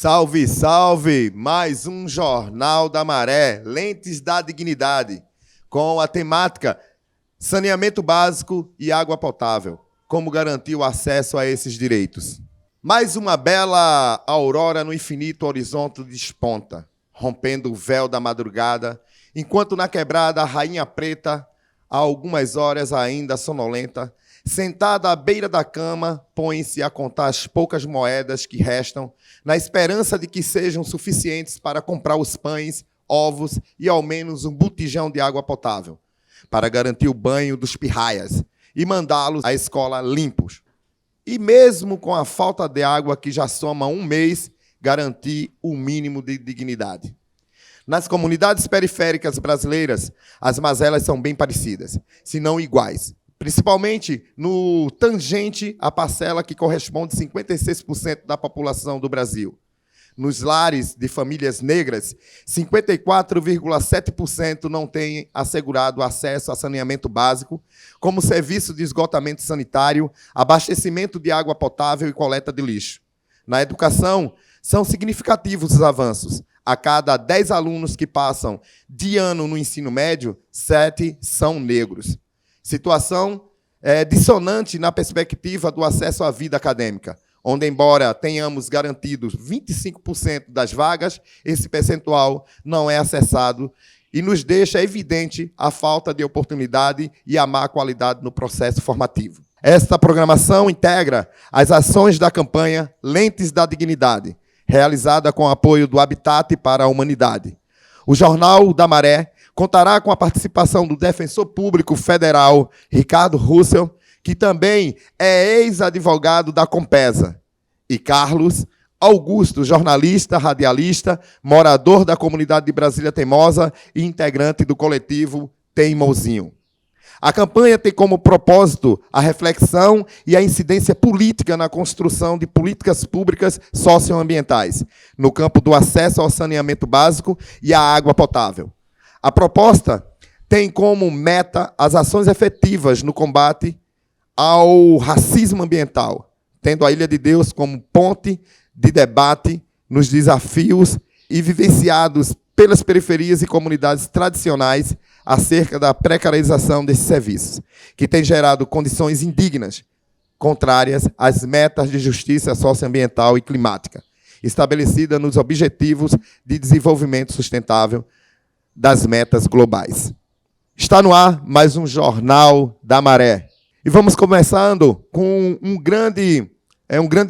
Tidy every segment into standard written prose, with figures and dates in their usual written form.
Salve, salve! Mais um Jornal da Maré, Lentes da Dignidade, com a temática saneamento básico e água potável. Como garantir o acesso a esses direitos? Mais uma bela aurora no infinito horizonte desponta, rompendo o véu da madrugada, enquanto na quebrada a rainha preta, há algumas horas ainda sonolenta, sentada à beira da cama, põe-se a contar as poucas moedas que restam, na esperança de que sejam suficientes para comprar os pães, ovos e ao menos um botijão de água potável, para garantir o banho dos pirraias e mandá-los à escola limpos. E mesmo com a falta de água que já soma um mês, garantir o mínimo de dignidade. Nas comunidades periféricas brasileiras, as mazelas são bem parecidas, se não iguais. Principalmente no tangente à parcela que corresponde a 56% da população do Brasil. Nos lares de famílias negras, 54,7% não têm assegurado acesso a saneamento básico, como serviço de esgotamento sanitário, abastecimento de água potável e coleta de lixo. Na educação, são significativos os avanços. A cada 10 alunos que passam de ano no ensino médio, 7 são negros. Situação dissonante na perspectiva do acesso à vida acadêmica, onde, embora tenhamos garantidos 25% das vagas, esse percentual não é acessado e nos deixa evidente a falta de oportunidade e a má qualidade no processo formativo. Esta programação integra as ações da campanha Lentes da Dignidade, realizada com apoio do Habitat para a Humanidade. O Jornal da Maré contará com a participação do defensor público federal, Ricardo Russell, que também é ex-advogado da Compesa, e Carlos Augusto, jornalista, radialista, morador da comunidade de Brasília Teimosa e integrante do coletivo Teimozinho. A campanha tem como propósito a reflexão e a incidência política na construção de políticas públicas socioambientais, no campo do acesso ao saneamento básico e à água potável. A proposta tem como meta as ações efetivas no combate ao racismo ambiental, tendo a Ilha de Deus como ponte de debate nos desafios e vivenciados pelas periferias e comunidades tradicionais acerca da precarização desses serviços, que tem gerado condições indignas, contrárias às metas de justiça socioambiental e climática, estabelecida nos Objetivos de Desenvolvimento Sustentável das metas globais. Está no ar mais um Jornal da Maré. E vamos começando com um grande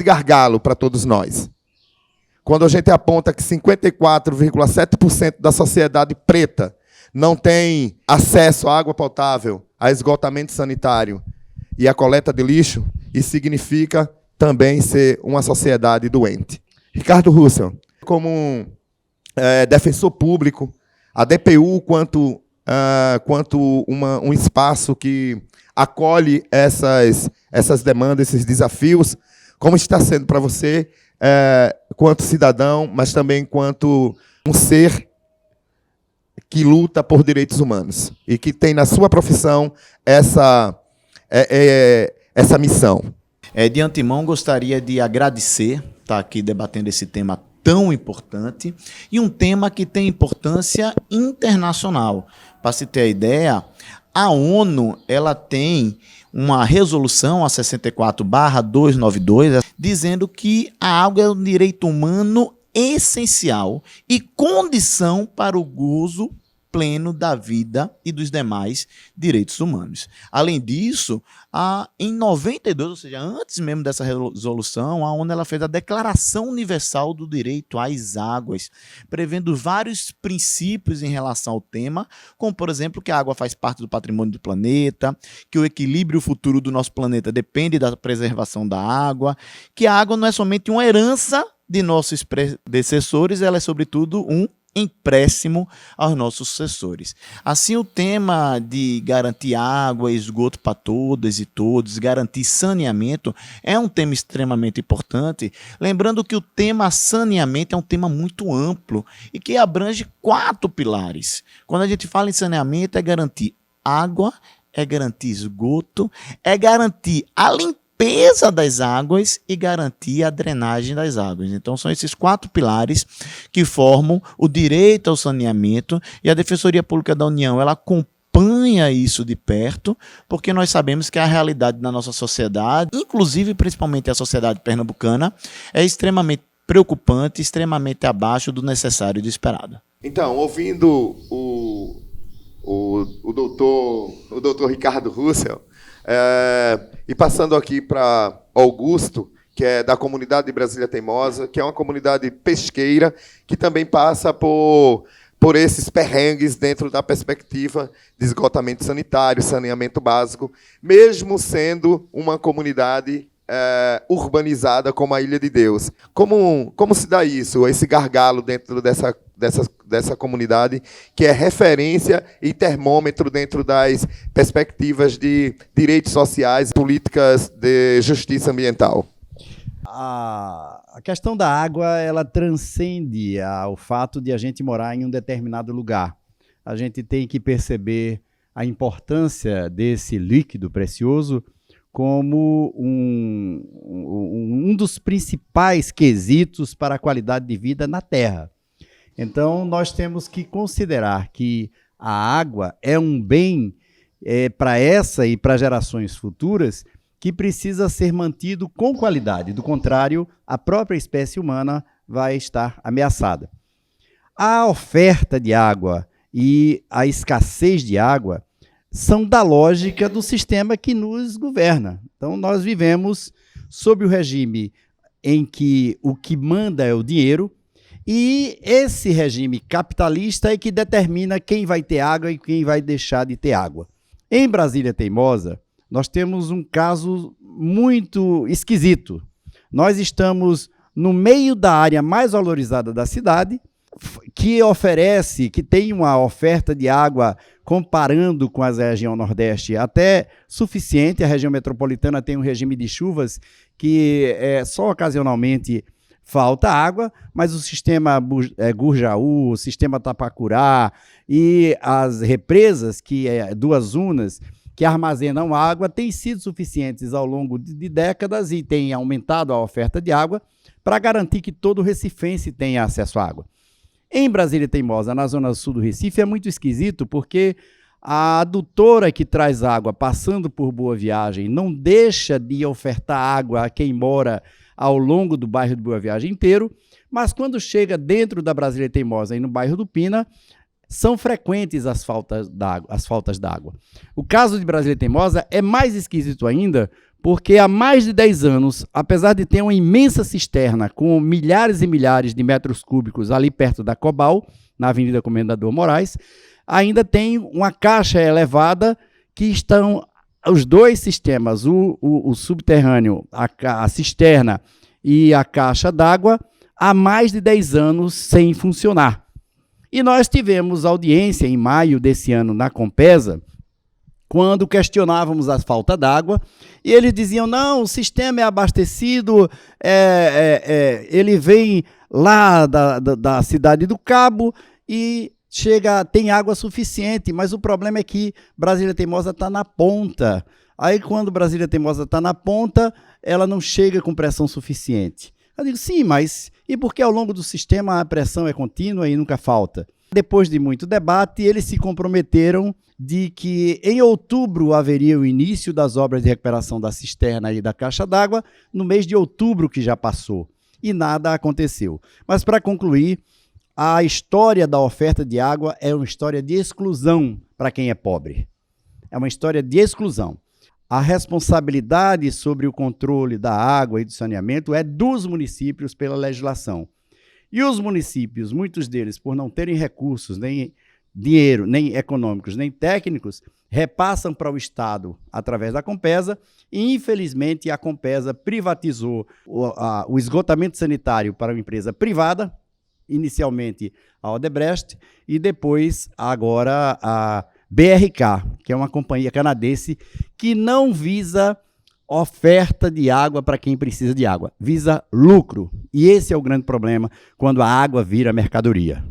gargalo para todos nós. Quando a gente aponta que 54,7% da sociedade preta não tem acesso à água potável, a esgotamento sanitário e a coleta de lixo, isso significa também ser uma sociedade doente. Ricardo Russell, como defensor público, a DPU, quanto um espaço que acolhe essas demandas, esses desafios, como está sendo para você, quanto cidadão, mas também quanto um ser que luta por direitos humanos e que tem na sua profissão essa missão? De antemão, gostaria de agradecer estar aqui debatendo esse tema tão importante e um tema que tem importância internacional. Para se ter a ideia, a ONU ela tem uma resolução, a 64/292, dizendo que a água é um direito humano essencial e condição para o gozo pleno da vida e dos demais direitos humanos. Além disso, em 92, ou seja, antes mesmo dessa resolução, a ONU ela fez a Declaração Universal do Direito às Águas, prevendo vários princípios em relação ao tema, como, por exemplo, que a água faz parte do patrimônio do planeta, que o equilíbrio futuro do nosso planeta depende da preservação da água, que a água não é somente uma herança de nossos predecessores, ela é, sobretudo, um empréstimo aos nossos sucessores. Assim, o tema de garantir água e esgoto para todas e todos, garantir saneamento, é um tema extremamente importante, lembrando que o tema saneamento é um tema muito amplo e que abrange 4 pilares. Quando a gente fala em saneamento, é garantir água, é garantir esgoto, é garantir a limpeza limpeza das águas e garantir a drenagem das águas. Então, são esses 4 pilares que formam o direito ao saneamento, e a Defensoria Pública da União, ela acompanha isso de perto, porque nós sabemos que a realidade da nossa sociedade, inclusive principalmente a sociedade pernambucana, é extremamente preocupante, extremamente abaixo do necessário e do esperado. Então, ouvindo o doutor Ricardo Russell, e passando aqui para Augusto, que é da comunidade de Brasília Teimosa, que é uma comunidade pesqueira, que também passa por esses perrengues dentro da perspectiva de esgotamento sanitário, saneamento básico, mesmo sendo uma comunidade urbanizada como a Ilha de Deus. Como se dá isso, esse gargalo dentro dessa comunidade, que é referência e termômetro dentro das perspectivas de direitos sociais, políticas de justiça ambiental? A questão da água, ela transcende o fato de a gente morar em um determinado lugar. A gente tem que perceber a importância desse líquido precioso como um dos principais quesitos para a qualidade de vida na Terra. Então, nós temos que considerar que a água é um bem para essa e para gerações futuras que precisa ser mantido com qualidade. Do contrário, a própria espécie humana vai estar ameaçada. A oferta de água e a escassez de água são da lógica do sistema que nos governa. Então, nós vivemos sob o regime em que o que manda é o dinheiro, e esse regime capitalista é que determina quem vai ter água e quem vai deixar de ter água. Em Brasília Teimosa, nós temos um caso muito esquisito. Nós estamos no meio da área mais valorizada da cidade, que tem uma oferta de água, comparando com a região Nordeste, até suficiente. A região metropolitana tem um regime de chuvas que só ocasionalmente falta água, mas o sistema Gurjaú, o sistema Tapacurá e as represas, que é 2 unas, que armazenam água, têm sido suficientes ao longo de décadas e têm aumentado a oferta de água para garantir que todo recifense tenha acesso à água. Em Brasília Teimosa, na zona sul do Recife, é muito esquisito, porque a adutora que traz água passando por Boa Viagem não deixa de ofertar água a quem mora ao longo do bairro de Boa Viagem inteiro, mas quando chega dentro da Brasília Teimosa e no bairro do Pina, são frequentes as faltas d'água. O caso de Brasília Teimosa é mais esquisito ainda, porque há mais de 10 anos, apesar de ter uma imensa cisterna com milhares e milhares de metros cúbicos ali perto da Cobal, na Avenida Comendador Moraes, ainda tem uma caixa elevada que estão os 2 sistemas, o subterrâneo, a cisterna e a caixa d'água, há mais de 10 anos sem funcionar. E nós tivemos audiência em maio desse ano na Compesa, quando questionávamos a falta d'água, e eles diziam, não, o sistema é abastecido, ele vem lá da cidade do Cabo e tem água suficiente, mas o problema é que Brasília Teimosa está na ponta. Aí, quando Brasília Teimosa está na ponta, ela não chega com pressão suficiente. Eu digo, sim, mas e por que ao longo do sistema a pressão é contínua e nunca falta? Depois de muito debate, eles se comprometeram de que em outubro haveria o início das obras de recuperação da cisterna e da caixa d'água, no mês de outubro que já passou, e nada aconteceu. Mas, para concluir, a história da oferta de água é uma história de exclusão para quem é pobre. É uma história de exclusão. A responsabilidade sobre o controle da água e do saneamento é dos municípios pela legislação. E os municípios, muitos deles, por não terem recursos, nem dinheiro, nem econômicos, nem técnicos, repassam para o Estado através da Compesa, e infelizmente a Compesa privatizou o esgotamento sanitário para uma empresa privada, inicialmente a Odebrecht, e depois agora a BRK, que é uma companhia canadense que não visa oferta de água para quem precisa de água, visa lucro. E esse é o grande problema quando a água vira mercadoria.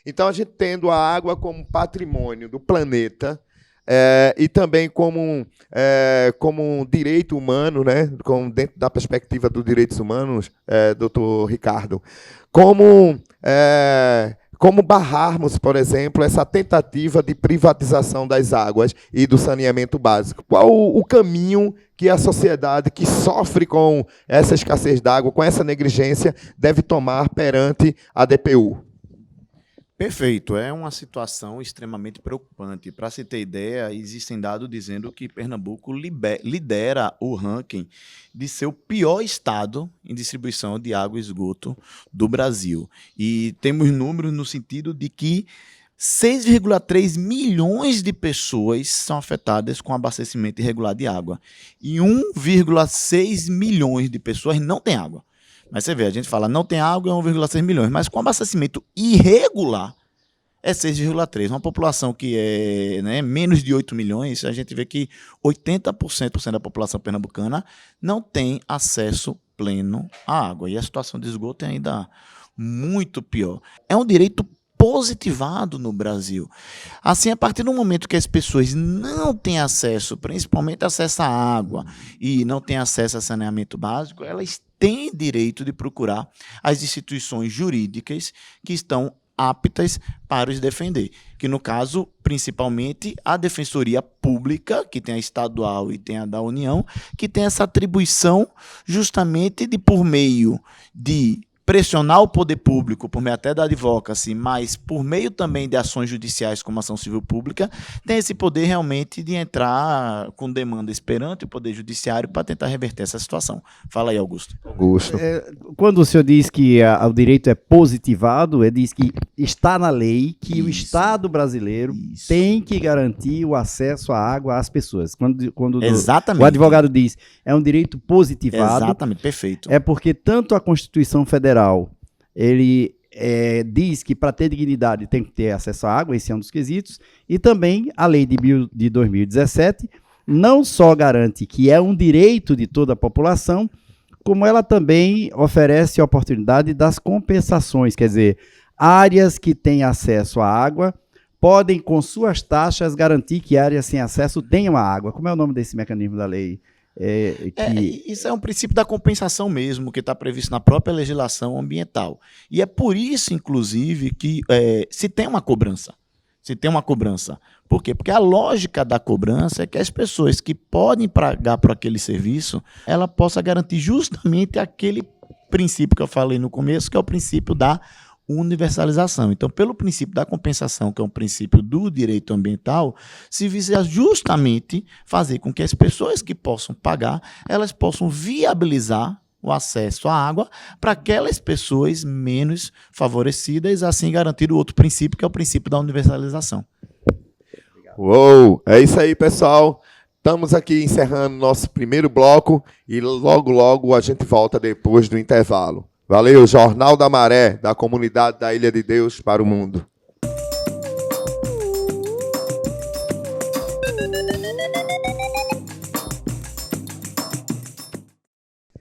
Então, a gente tendo a água como patrimônio do planeta, e também como um direito humano, né, dentro da perspectiva dos direitos humanos, doutor Ricardo, como barrarmos, por exemplo, essa tentativa de privatização das águas e do saneamento básico? Qual o caminho que a sociedade que sofre com essa escassez d'água, com essa negligência, deve tomar perante a DPU? Perfeito, é uma situação extremamente preocupante. Para se ter ideia, existem dados dizendo que Pernambuco lidera o ranking de ser o pior estado em distribuição de água e esgoto do Brasil. E temos números no sentido de que 6,3 milhões de pessoas são afetadas com abastecimento irregular de água e 1,6 milhões de pessoas não têm água. Mas você vê, a gente fala não tem água é 1,6 milhões, mas com abastecimento irregular é 6,3. Uma população que é, né, menos de 8 milhões, a gente vê que 80% da população pernambucana não tem acesso pleno à água. E a situação de esgoto é ainda muito pior. É um direito positivado no Brasil. Assim, a partir do momento que as pessoas não têm acesso, principalmente acesso à água, e não têm acesso a saneamento básico, elas têm direito de procurar as instituições jurídicas que estão aptas para os defender, que no caso, principalmente, a Defensoria Pública, que tem a estadual e tem a da União, que tem essa atribuição justamente de, por meio de pressionar o poder público, por meio até da advocacy, mas por meio também de ações judiciais como ação civil pública, tem esse poder realmente de entrar com demanda perante o poder judiciário para tentar reverter essa situação. Fala aí, Augusto. Quando o senhor diz que o direito é positivado, ele diz que está na lei que o Estado brasileiro tem que garantir o acesso à água às pessoas. Quando Exatamente. O advogado diz é um direito positivado, exatamente, perfeito. É porque tanto a Constituição Federal ele diz que para ter dignidade tem que ter acesso à água, esse é um dos quesitos, e também a lei de 2017 não só garante que é um direito de toda a população, como ela também oferece a oportunidade das compensações, quer dizer, áreas que têm acesso à água podem, com suas taxas, garantir que áreas sem acesso tenham a água. Como é o nome desse mecanismo da lei? Isso é um princípio da compensação mesmo, que está previsto na própria legislação ambiental. E é por isso, inclusive, que se tem uma cobrança. Por quê? Porque a lógica da cobrança é que as pessoas que podem pagar por aquele serviço, ela possa garantir justamente aquele princípio que eu falei no começo, que é o princípio da universalização. Então, pelo princípio da compensação, que é um princípio do direito ambiental, se visa justamente fazer com que as pessoas que possam pagar, elas possam viabilizar o acesso à água para aquelas pessoas menos favorecidas, assim garantir o outro princípio, que é o princípio da universalização. Uou! É isso aí, pessoal. Estamos aqui encerrando nosso primeiro bloco e logo a gente volta depois do intervalo. Valeu, Jornal da Maré, da comunidade da Ilha de Deus para o mundo.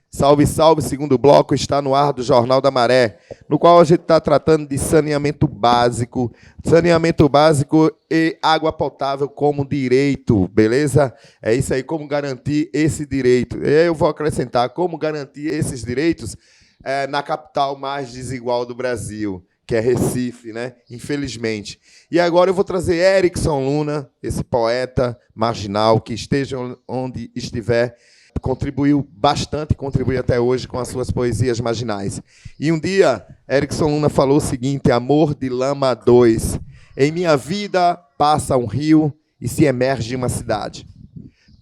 Salve, salve, segundo bloco está no ar do Jornal da Maré, no qual a gente está tratando de saneamento básico e água potável como direito, beleza? É isso aí, como garantir esse direito. Eu vou acrescentar como garantir esses direitos na capital mais desigual do Brasil, que é Recife, né? Infelizmente. E agora eu vou trazer Erickson Luna, esse poeta marginal, que esteja onde estiver, contribuiu bastante, contribui até hoje com as suas poesias marginais. E um dia, Erickson Luna falou o seguinte: Amor de Lama 2. Em minha vida passa um rio e se emerge uma cidade.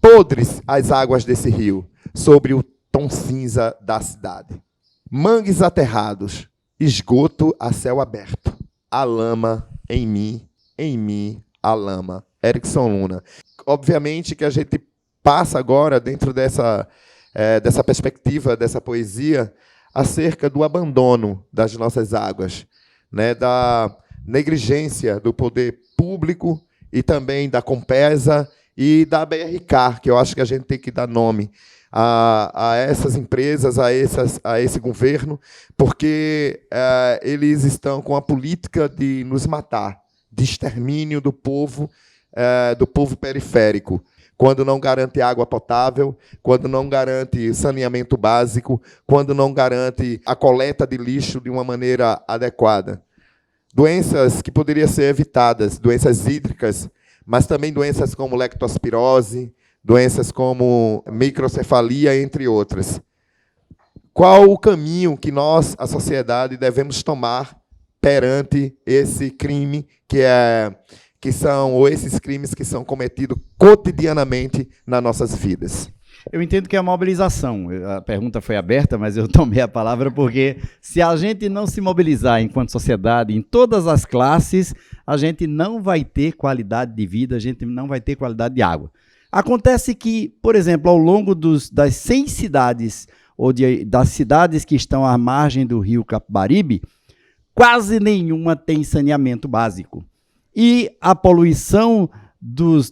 Podres as águas desse rio, sobre o tom cinza da cidade. Mangues aterrados, esgoto a céu aberto. A lama em mim, a lama. Erickson Luna. Obviamente que a gente passa agora, dentro dessa perspectiva, dessa poesia, acerca do abandono das nossas águas, né, da negligência do poder público e também da Compesa e da BRK, que eu acho que a gente tem que dar nome a essas empresas, a esse governo, porque eles estão com a política de nos matar, de extermínio do povo do povo periférico, quando não garante água potável, quando não garante saneamento básico, quando não garante a coleta de lixo de uma maneira adequada. Doenças que poderiam ser evitadas, doenças hídricas, mas também doenças como lectospirose, doenças como microcefalia, entre outras. Qual o caminho que nós, a sociedade, devemos tomar perante esse crime esses crimes que são cometidos cotidianamente nas nossas vidas? Eu entendo que é a mobilização. A pergunta foi aberta, mas eu tomei a palavra porque se a gente não se mobilizar enquanto sociedade, em todas as classes, a gente não vai ter qualidade de vida, a gente não vai ter qualidade de água. Acontece que, por exemplo, ao longo das 100 cidades, ou das cidades que estão à margem do rio Capibaribe, quase nenhuma tem saneamento básico. E a poluição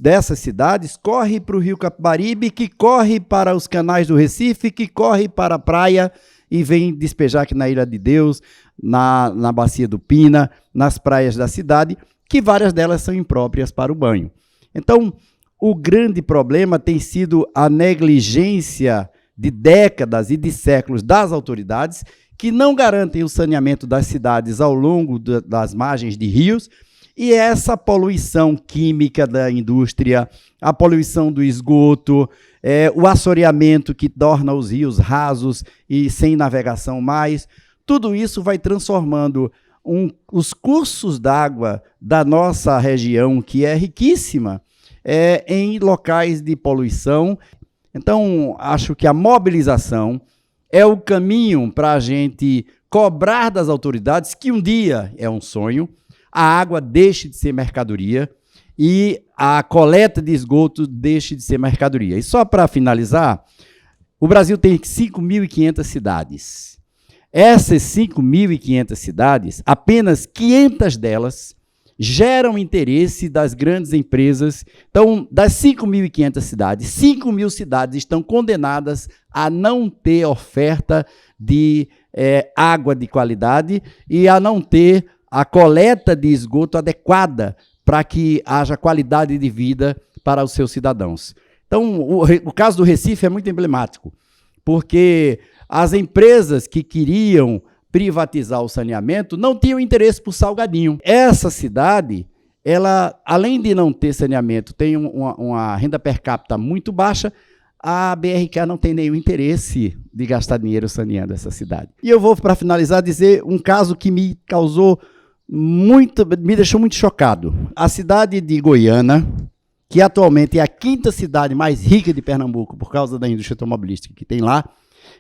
dessas cidades corre para o rio Capibaribe, que corre para os canais do Recife, que corre para a praia e vem despejar aqui na Ilha de Deus, na Bacia do Pina, nas praias da cidade, que várias delas são impróprias para o banho. Então, o grande problema tem sido a negligência de décadas e de séculos das autoridades, que não garantem o saneamento das cidades ao longo das margens de rios, e essa poluição química da indústria, a poluição do esgoto, o assoreamento que torna os rios rasos e sem navegação mais, tudo isso vai transformando os cursos d'água da nossa região, que é riquíssima, em locais de poluição. Então, acho que a mobilização é o caminho para a gente cobrar das autoridades que um dia, é um sonho, a água deixe de ser mercadoria e a coleta de esgoto deixe de ser mercadoria. E só para finalizar, o Brasil tem 5.500 cidades. Essas 5.500 cidades, apenas 500 delas geram interesse das grandes empresas. Então, das 5.500 cidades, 5.000 cidades estão condenadas a não ter oferta de água de qualidade e a não ter a coleta de esgoto adequada para que haja qualidade de vida para os seus cidadãos. Então, o caso do Recife é muito emblemático, porque as empresas que queriam privatizar o saneamento não tinham interesse por Salgadinho. Essa cidade, ela, além de não ter saneamento, tem uma renda per capita muito baixa, a BRK não tem nenhum interesse de gastar dinheiro saneando essa cidade. E eu vou, para finalizar, dizer um caso que me deixou muito chocado. A cidade de Goiânia, que atualmente é a 5ª cidade mais rica de Pernambuco, por causa da indústria automobilística que tem lá,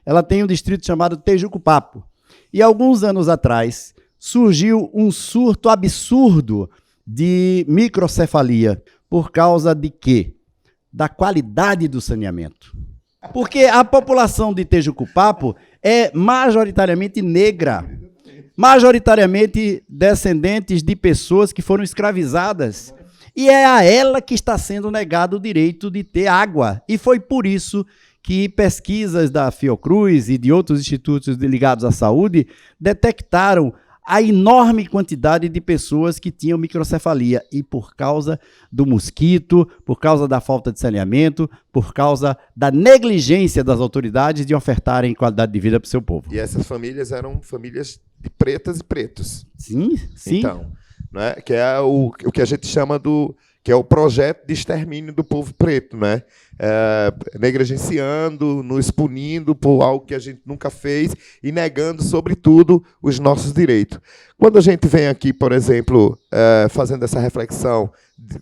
ela tem um distrito chamado Tejuco-Papo. E alguns anos atrás surgiu um surto absurdo de microcefalia. Por causa de quê? Da qualidade do saneamento. Porque a população de Tejuco-Papo é majoritariamente negra, majoritariamente descendentes de pessoas que foram escravizadas. E é a ela que está sendo negado o direito de ter água. E foi por isso que pesquisas da Fiocruz e de outros institutos ligados à saúde detectaram a enorme quantidade de pessoas que tinham microcefalia. E por causa do mosquito, por causa da falta de saneamento, por causa da negligência das autoridades de ofertarem qualidade de vida para o seu povo. E essas famílias eram famílias de pretas e pretos. Sim, sim. Então, né, que é o que a gente chama que é o projeto de extermínio do povo preto, né? Negligenciando, nos punindo por algo que a gente nunca fez e negando, sobretudo, os nossos direitos. Quando a gente vem aqui, por exemplo, fazendo essa reflexão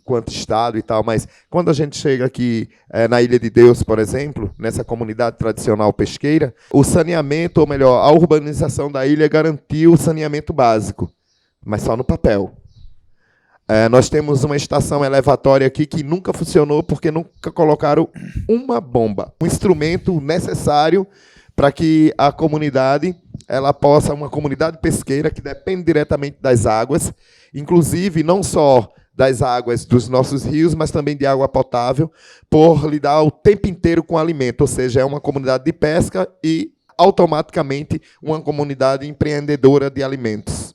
quanto Estado e tal, mas quando a gente chega aqui na Ilha de Deus, por exemplo, nessa comunidade tradicional pesqueira, o saneamento, ou melhor, a urbanização da ilha garantiu o saneamento básico, mas só no papel. Nós temos uma estação elevatória aqui que nunca funcionou porque nunca colocaram uma bomba, um instrumento necessário para que a comunidade, uma comunidade pesqueira que depende diretamente das águas, inclusive não só das águas dos nossos rios, mas também de água potável, por lidar o tempo inteiro com alimento, ou seja, é uma comunidade de pesca e automaticamente uma comunidade empreendedora de alimentos.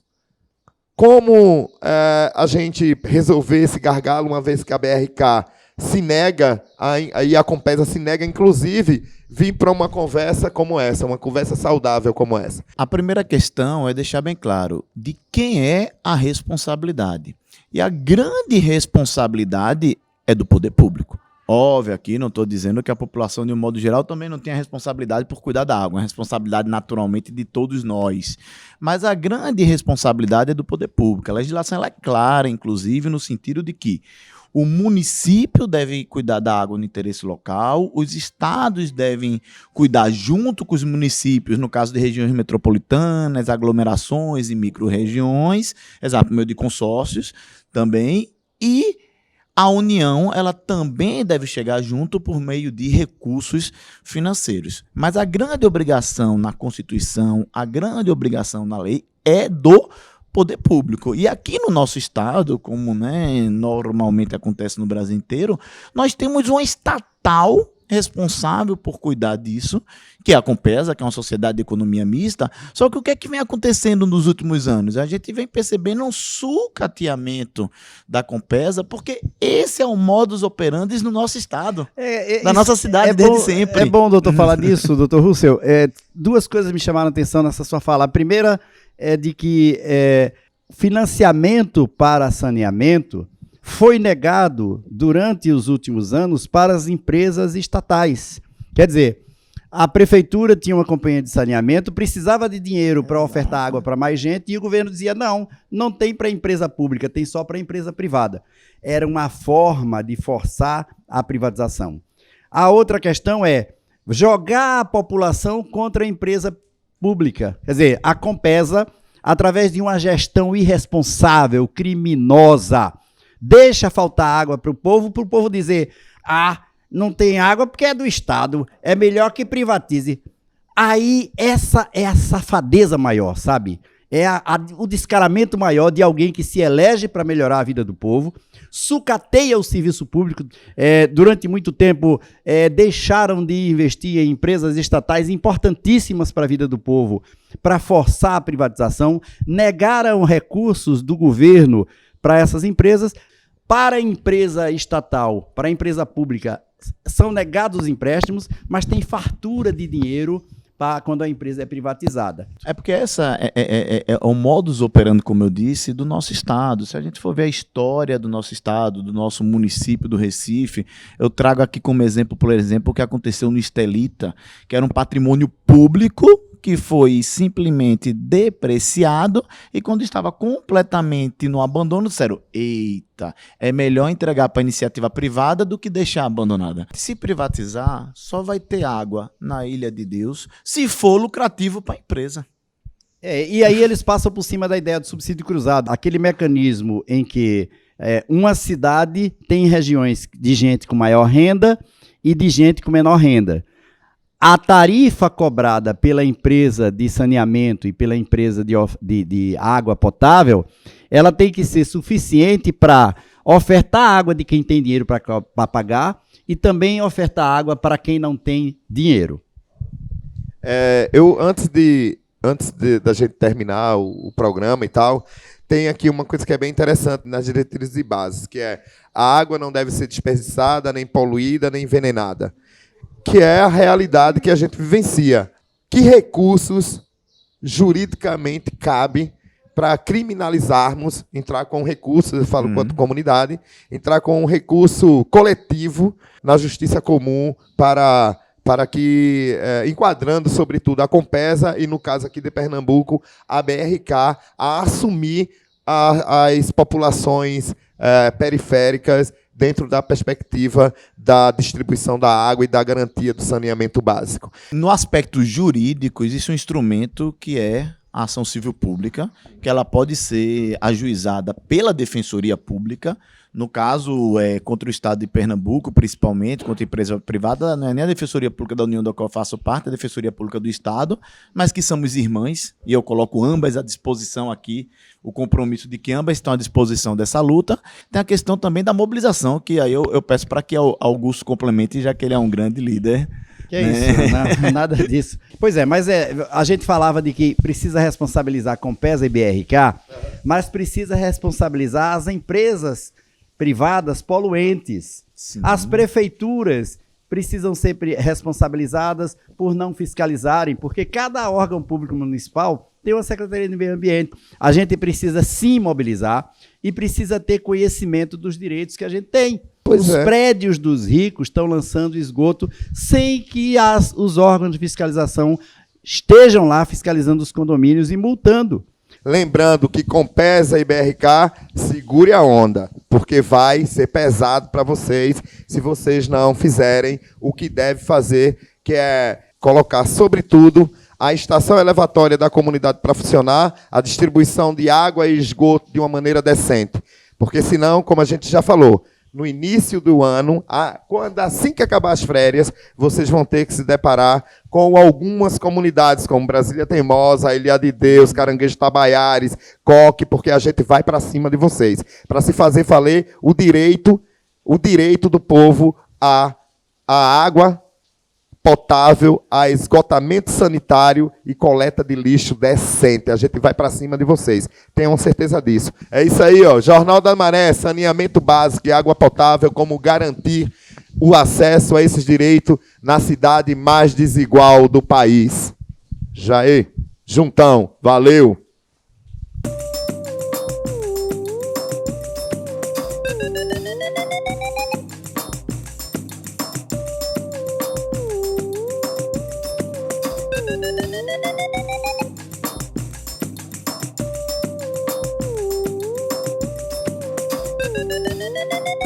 como a gente resolver esse gargalo, uma vez que a BRK se nega, aí a Compesa se nega, inclusive, vir para uma conversa como essa, uma conversa saudável como essa? A primeira questão é deixar bem claro de quem é a responsabilidade. E a grande responsabilidade é do poder público. Óbvio, aqui não estou dizendo que a população, de um modo geral, também não tem a responsabilidade por cuidar da água. É uma responsabilidade, naturalmente, de todos nós. Mas a grande responsabilidade é do poder público. A legislação ela é clara, inclusive, no sentido de que o município deve cuidar da água no interesse local, os estados devem cuidar junto com os municípios, no caso de regiões metropolitanas, aglomerações e micro-regiões, exato, por meio de consórcios também, e a União ela também deve chegar junto por meio de recursos financeiros. Mas a grande obrigação na Constituição, a grande obrigação na lei é do poder público. E aqui no nosso estado, como normalmente acontece no Brasil inteiro, nós temos uma estatal responsável por cuidar disso, que é a Compesa, que é uma sociedade de economia mista. Só que o que é que vem acontecendo nos últimos anos? A gente vem percebendo um sucateamento da Compesa, porque esse é o modus operandi no nosso estado, da nossa cidade desde sempre. É bom, doutor, falar disso, doutor Russell. Duas coisas me chamaram a atenção nessa sua fala. A primeira é de que financiamento para saneamento foi negado durante os últimos anos para as empresas estatais. Quer dizer, a prefeitura tinha uma companhia de saneamento, precisava de dinheiro para ofertar água para mais gente e o governo dizia, não tem para empresa pública, tem só para empresa privada. Era uma forma de forçar a privatização. A outra questão é jogar a população contra a empresa pública. Quer dizer, a Compesa, através de uma gestão irresponsável, criminosa, deixa faltar água para o povo dizer, não tem água porque é do Estado, é melhor que privatize. Aí essa é a safadeza maior, sabe? É o descaramento maior de alguém que se elege para melhorar a vida do povo, sucateia o serviço público. Durante muito tempo, deixaram de investir em empresas estatais importantíssimas para a vida do povo, para forçar a privatização, negaram recursos do governo para essas empresas. Para a empresa estatal, para a empresa pública, são negados os empréstimos, mas tem fartura de dinheiro para quando a empresa é privatizada. É porque essa é o modus operandi, como eu disse, do nosso estado. Se a gente for ver a história do nosso estado, do nosso município do Recife, eu trago aqui como exemplo, por exemplo, o que aconteceu no Estelita, que era um patrimônio público que foi simplesmente depreciado e quando estava completamente no abandono, disseram, eita, é melhor entregar para a iniciativa privada do que deixar abandonada. Se privatizar, só vai ter água na Ilha de Deus se for lucrativo para a empresa. E aí eles passam por cima da ideia do subsídio cruzado, aquele mecanismo em que uma cidade tem regiões de gente com maior renda e de gente com menor renda. A tarifa cobrada pela empresa de saneamento e pela empresa de água potável, ela tem que ser suficiente para ofertar água de quem tem dinheiro para pagar e também ofertar água para quem não tem dinheiro. Antes da gente terminar o programa e tal, tem aqui uma coisa que é bem interessante nas diretrizes e bases, que é a água não deve ser desperdiçada, nem poluída, nem envenenada, que é a realidade que a gente vivencia. Que recursos juridicamente cabe para criminalizarmos, entrar com recursos, eu falo quanto comunidade, entrar com um recurso coletivo na justiça comum para que, enquadrando, sobretudo, a Compesa e, no caso aqui de Pernambuco, a BRK, a assumir as populações periféricas dentro da perspectiva da distribuição da água e da garantia do saneamento básico. No aspecto jurídico, existe um instrumento que é a ação civil pública, que ela pode ser ajuizada pela Defensoria Pública, no caso, contra o Estado de Pernambuco, principalmente, contra a empresa privada, não é nem a Defensoria Pública da União da qual eu faço parte, é a Defensoria Pública do Estado, mas que somos irmãs, e eu coloco ambas à disposição aqui, o compromisso de que ambas estão à disposição dessa luta. Tem a questão também da mobilização, que aí eu peço para que Augusto complemente, já que ele é um grande líder Que é isso, não, nada disso. Pois é, mas a gente falava de que precisa responsabilizar Compesa e BRK, mas precisa responsabilizar as empresas privadas poluentes. Sim. As prefeituras precisam ser responsabilizadas por não fiscalizarem, porque cada órgão público municipal tem uma Secretaria de Meio Ambiente. A gente precisa se mobilizar e precisa ter conhecimento dos direitos que a gente tem. Pois Os é. prédios dos ricos estão lançando esgoto sem que os órgãos de fiscalização estejam lá fiscalizando os condomínios e multando. Lembrando que Compesa e BRK, segure a onda, porque vai ser pesado para vocês se vocês não fizerem o que deve fazer, que é colocar, sobretudo, a estação elevatória da comunidade para funcionar, a distribuição de água e esgoto de uma maneira decente. Porque senão, como a gente já falou, no início do ano, assim que acabar as férias, vocês vão ter que se deparar com algumas comunidades, como Brasília Teimosa, Ilha de Deus, Caranguejo Tabaiares, Coque, porque a gente vai para cima de vocês, para se fazer valer o direito do povo à água potável, a esgotamento sanitário e coleta de lixo decente. A gente vai para cima de vocês. Tenham certeza disso. É isso aí, ó. Jornal da Maré, saneamento básico e água potável, como garantir o acesso a esses direitos na cidade mais desigual do país. Jair, juntão, valeu. Thank you.